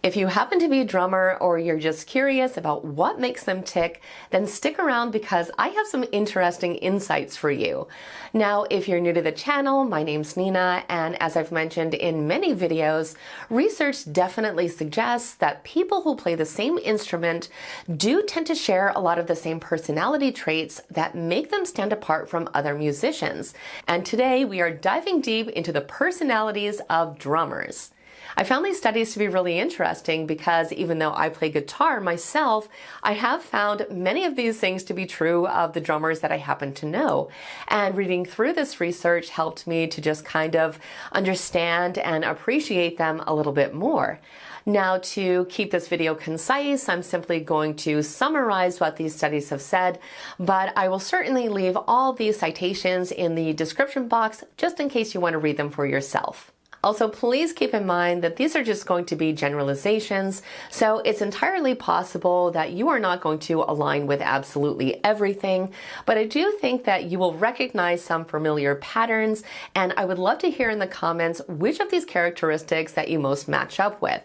If you happen to be a drummer or you're just curious about what makes them tick, then stick around because I have some interesting insights for you. Now, if you're new to the channel, my name's Nina, and as I've mentioned in many videos, research definitely suggests that people who play the same instrument do tend to share a lot of the same personality traits that make them stand apart from other musicians. And today we are diving deep into the personalities of drummers. I found these studies to be really interesting because even though I play guitar myself, I have found many of these things to be true of the drummers that I happen to know. And reading through this research helped me to just kind of understand and appreciate them a little bit more. Now, to keep this video concise, I'm simply going to summarize what these studies have said, but I will certainly leave all these citations in the description box just in case you want to read them for yourself. Also, please keep in mind that these are just going to be generalizations, so it's entirely possible that you are not going to align with absolutely everything, but I do think that you will recognize some familiar patterns, and I would love to hear in the comments which of these characteristics that you most match up with.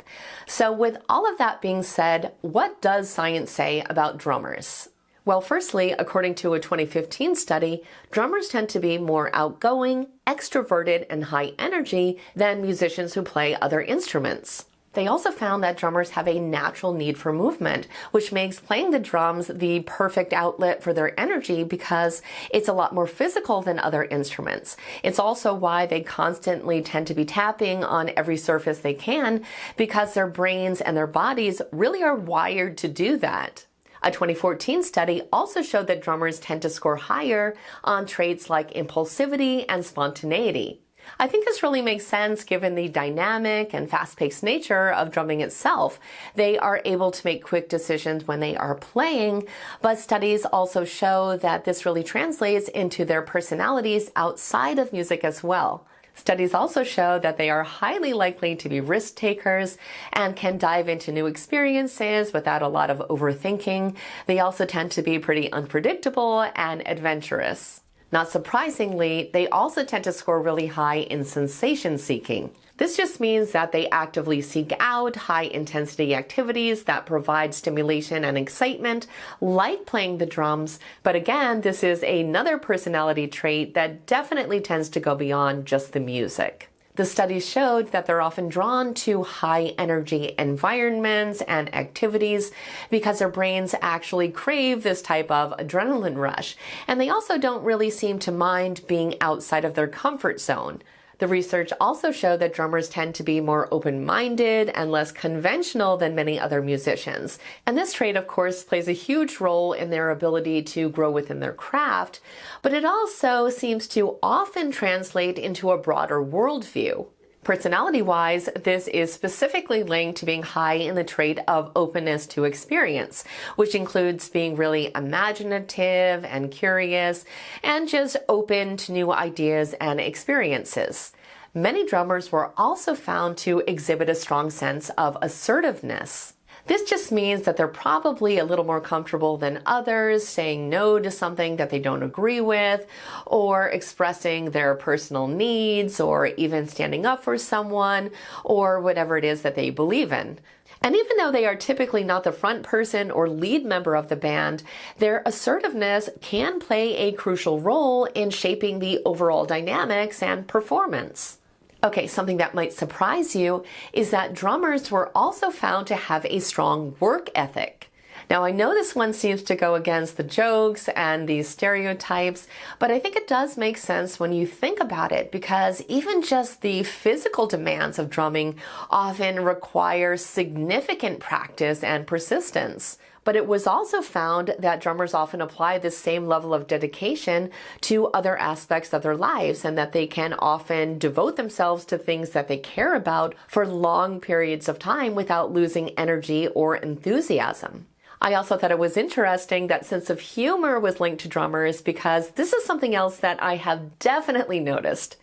So with all of that being said, what does science say about drummers? Well, firstly, according to a 2015 study, drummers tend to be more outgoing, extroverted, and high energy than musicians who play other instruments. They also found that drummers have a natural need for movement, which makes playing the drums the perfect outlet for their energy because it's a lot more physical than other instruments. It's also why they constantly tend to be tapping on every surface they can because their brains and their bodies really are wired to do that. A 2014 study also showed that drummers tend to score higher on traits like impulsivity and spontaneity. I think this really makes sense given the dynamic and fast-paced nature of drumming itself. They are able to make quick decisions when they are playing, but studies also show that this really translates into their personalities outside of music as well. Studies also show that they are highly likely to be risk takers and can dive into new experiences without a lot of overthinking. They also tend to be pretty unpredictable and adventurous. Not surprisingly, they also tend to score really high in sensation seeking. This just means that they actively seek out high-intensity activities that provide stimulation and excitement, like playing the drums, but again, this is another personality trait that definitely tends to go beyond just the music. The studies showed that they're often drawn to high-energy environments and activities because their brains actually crave this type of adrenaline rush, and they also don't really seem to mind being outside of their comfort zone. The research also showed that drummers tend to be more open-minded and less conventional than many other musicians. And this trait, of course, plays a huge role in their ability to grow within their craft, but it also seems to often translate into a broader worldview. Personality-wise, this is specifically linked to being high in the trait of openness to experience, which includes being really imaginative and curious and just open to new ideas and experiences. Many drummers were also found to exhibit a strong sense of assertiveness. This just means that they're probably a little more comfortable than others saying no to something that they don't agree with, or expressing their personal needs, or even standing up for someone, or whatever it is that they believe in. And even though they are typically not the front person or lead member of the band, their assertiveness can play a crucial role in shaping the overall dynamics and performance. Okay, something that might surprise you is that drummers were also found to have a strong work ethic. Now, I know this one seems to go against the jokes and these stereotypes, but I think it does make sense when you think about it because even just the physical demands of drumming often require significant practice and persistence. But it was also found that drummers often apply the same level of dedication to other aspects of their lives and that they can often devote themselves to things that they care about for long periods of time without losing energy or enthusiasm. I also thought it was interesting that sense of humor was linked to drummers because this is something else that I have definitely noticed.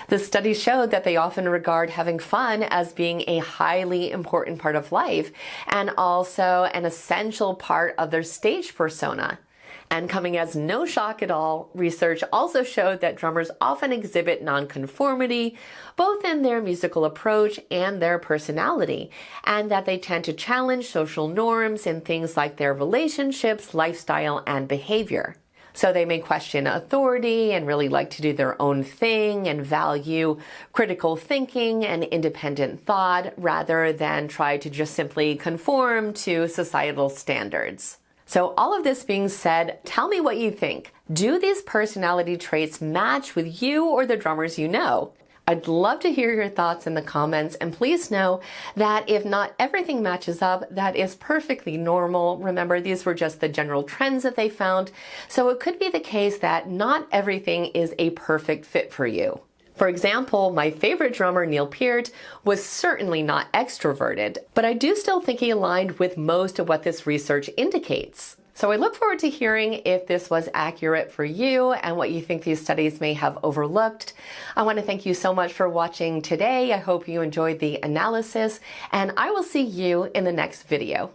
The study showed that they often regard having fun as being a highly important part of life and also an essential part of their stage persona. And coming as no shock at all, research also showed that drummers often exhibit nonconformity, both in their musical approach and their personality, and that they tend to challenge social norms in things like their relationships, lifestyle, and behavior. So they may question authority and really like to do their own thing and value critical thinking and independent thought rather than try to just simply conform to societal standards. So all of this being said, tell me what you think. Do these personality traits match with you or the drummers you know? I'd love to hear your thoughts in the comments, and please know that if not everything matches up, that is perfectly normal. Remember, these were just the general trends that they found, so it could be the case that not everything is a perfect fit for you. For example, my favorite drummer, Neil Peart, was certainly not extroverted, but I do still think he aligned with most of what this research indicates. So I look forward to hearing if this was accurate for you and what you think these studies may have overlooked. I want to thank you so much for watching today. I hope you enjoyed the analysis, and I will see you in the next video.